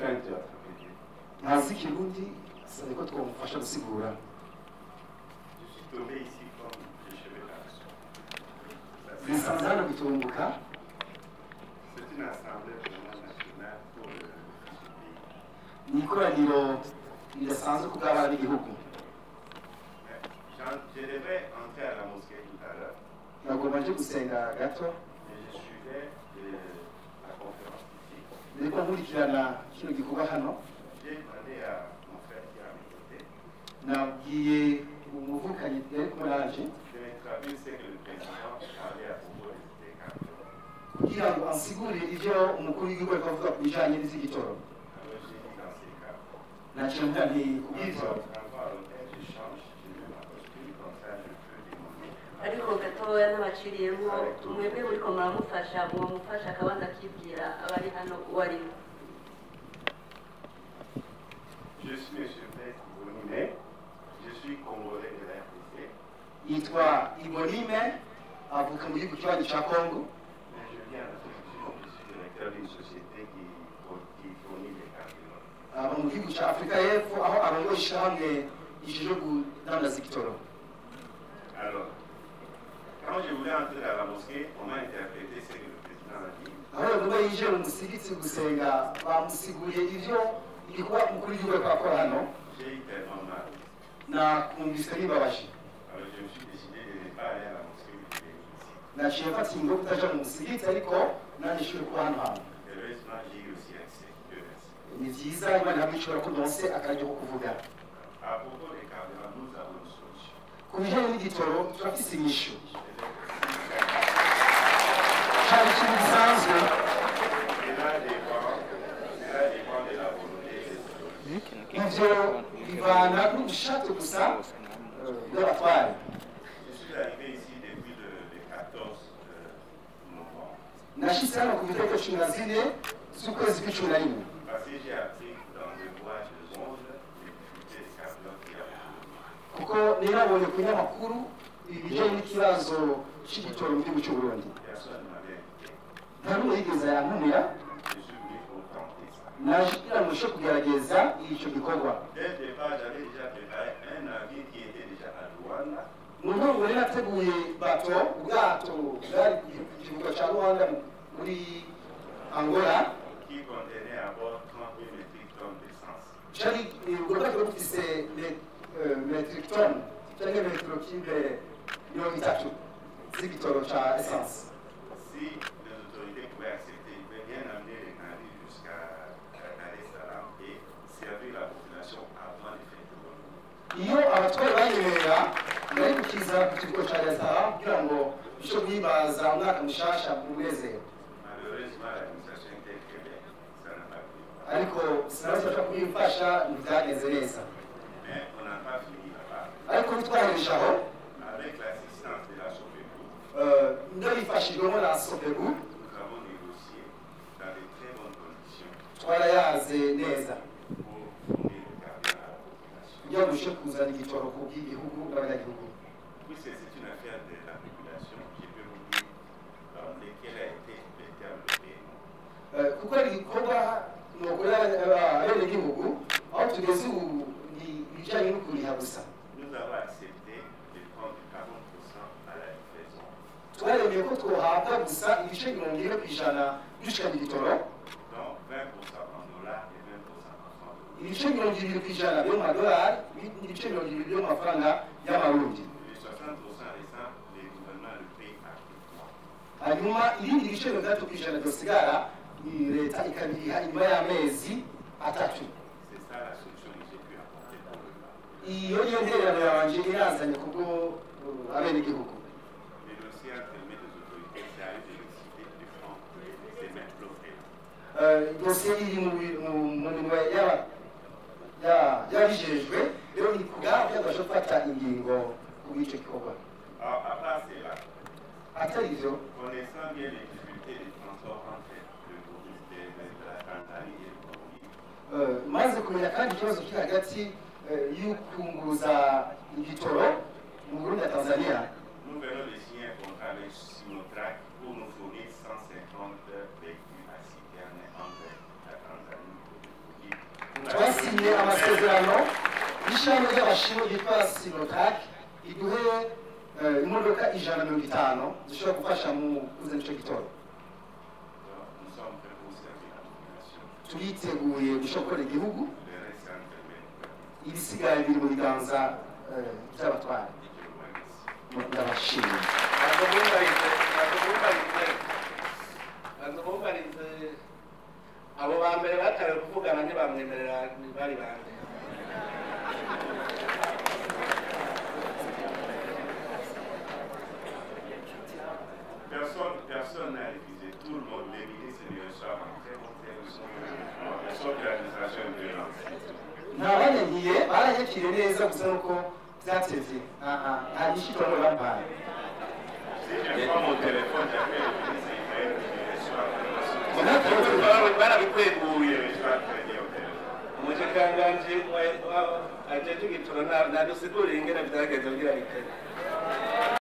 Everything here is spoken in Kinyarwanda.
crainte de votre pays. ntazi ikirundi asabye ko twamufasha gusigura. Je suis tombé ici comme les cheveux garçons. Nisanze hano gutumbuka. C'est une assemblée vraiment nationale pour le pays. Ni ikoraniro ridasanzwe ku bw'abana b'igihugu. Je devais entrer à la mosquée tout à l'heure. Nagomba nje gusenga gato. Et je suivais la conférence ici. Ndiko nkurikirana kino gikorwa hano. J'ai demandé à mon frère qui est à mes côtés. Nabwiye umuvukanyi yari kumwe nanje. Je vais traduire ce que le président parlait à propos des cartons. Kugira ngo ansigurire ivyo umukuru w'igihugu ariko avuga ku bijanye n'iz'igitoro. Alors j'ai dit dans ces cas. Naciye mvuga nti kubw'ivyo ariko gatoya n'abaciriyemo mwebwe muriko muramufasha mwamufasha akabanza akibwira abari hano uwo ari we. Je suis M. Bonime, je suis congolais de la RDC. yitwa Ibonime avuka mu gihugu cy'iwanyu cya Congo. Mais je viens de je suis directeur d'une société qui fournit des carburants. aba mu gihugu cya Afurika y'Epfo aho arongoye ishyirahamwe gishinzwe kudandaza igitoro. Alors, quand je voulais entrer dans la mosquée, on m'a interprété ce que le président a dit. aho yagomba yinjiye mu musigiti gusenga bamusiguriye ivyo igikorwa umukuru w'igihugu ariko akora hano. J'ai eu tellement mal. Nakumvise bibabaje. Alors je me suis décidé de ne pas aller à la mosquée où je ici. Naciye mfata ingo kutaja mu musigiti ariko nanjye nshobora kuba hano hantu. Heureusement, j'ai eu aussi accès. Dieu merci. Ni byiza Imana hamwe ishobora kudonse akaryo ko kuvuga. À propos des carburants, nous avons une solution. Ku bijanye n'igitoro turafise inyishu. Cyari ikintu gisanzwe. Cela dépend de la volonté des autorités. Ivyo bivana n'ubushake gusa bw'abatware. Je suis arrivé ici depuis le 14 novembre. Nashitse hano ku itariki 14 z'ukwezi kw'icumi. Parce que j'ai appris dans le voyage de Zonde les difficultés des carburants qu'il y a aujourd'hui. Kuko nirabonye ku nyamakuru ibijanye n'ikibazo c'igitoro mu gihugu cy'u Burundi. Personne ne m'avait invité. Nta n'umwe yigeze yantumira. Je suis venu pour tenter ça. Naje kugira ngo nshobore kugerageza ico gikorwa. Dès le départ, j'avais déjà préparé un navire qui était déjà à Luanda. Mu ntongo rero nateguye ubwato bwari ku kibuga ca Rwanda muri Angola. Qui contenait à bord 38 métriques tonnes d'essence. Cari ubwato bufise metric ton cyangwa metero kibe 30 z'igitoro ca essence. Si les autorités pouvaient accepter, ils pouvaient bien amener les navires jusqu'à Dar es Salaam et servir la population avant les fêtes de Noël. Iyo abatwari banyemerera nari gukiza ku kibuga ca Dar es Salaam kugira ngo bishobore guhimbaza umwaka mushasha mu munezero. Malheureusement, l'administration était Québec, ça n'a pas pris. Ariko sinabasha kubimfasha ntibyagenze neza. Mais on n'a pas fini là-bas. Ariko bitwahereje aho Avec l'assistance de la SOPECO, ndabifashijwemo na Sopebu nous avons négocié dans de très bonnes conditions twarayaze neza pour fournir le carburant à la population. kugira ngo ushe kuzana igitoro ku bw'igihugu n'abanyagihugu. Puisque c'est une affaire de la population, je peux vous dire dans lesquelles a été véritable le paiement. Kuko ari igikorwa nokorera abenegihugu aho tugeze ubu ni ibijyanye no kuriha gusa. Nous avons accepté de prendre 40% à la livraison. Twaremeye ko twohabwa gusa ibice 40% dushikana igitoro, Donc 20% en dollars et 20% en francs. ibice 20% byo mu madolari n'ibice 20% byo mu mafaranga y'amarundi. Les 60% restants, les gouvernements le payent activement. Hanyuma ibindi bice 30% byosigara leta ikabiriha inyuma y'amezi 3. C'est ça la solution que j'ai pu apporter pour le plan. Iyo niyo ntererano yanje irazanye kubwo abenegihugu. Le dossier entre les mains des autorités, c'est à eux de décider du front, c'est mettre l'offre. Dosiye iri mu minwe y'abijejwe rero ni kubwabo byabasha gufata ingingo ku bw'icyo gikorwa. Alors, à part cela, Atari ivyo connaissant bien les difficultés de transport entre la Tanzanie et le Burundi, maze kumenya kandi ikibazo kiri hagati y'ukunguruza igitoro mu Burundi na Tanzania, nous venons de signer un contrat avec Sinotrac pour nous fournir 150 véhicules à citerne entre la Tanzanie et le Burundi. twasinye amasezerano y'ishyirahamwe ry'abashinwa ryitwa Sinotrack iduhe imodoka 150 zishobora gufasha mu kuzana icyo gitoro. Turiteguye gushokora igihugu, ibisigaye biri mu biganza by'abatwara. Ndabashimira. abo ba mbere batari kuvugana ntibamwemerera bari bande. Personne n'a refusé, tout le monde, les ministres du ressort, le sort de l'administration de violence. Ntabanyangiye baranyakiriye neza gusa nuko byatevye nta nyishito no bampaye. Si je prends mon téléphone, j'appelle le ministre Israël du ressort. barabikweguye umushikanganje ajeje gitoro nadusigurira ingene byagenze kugira biteze.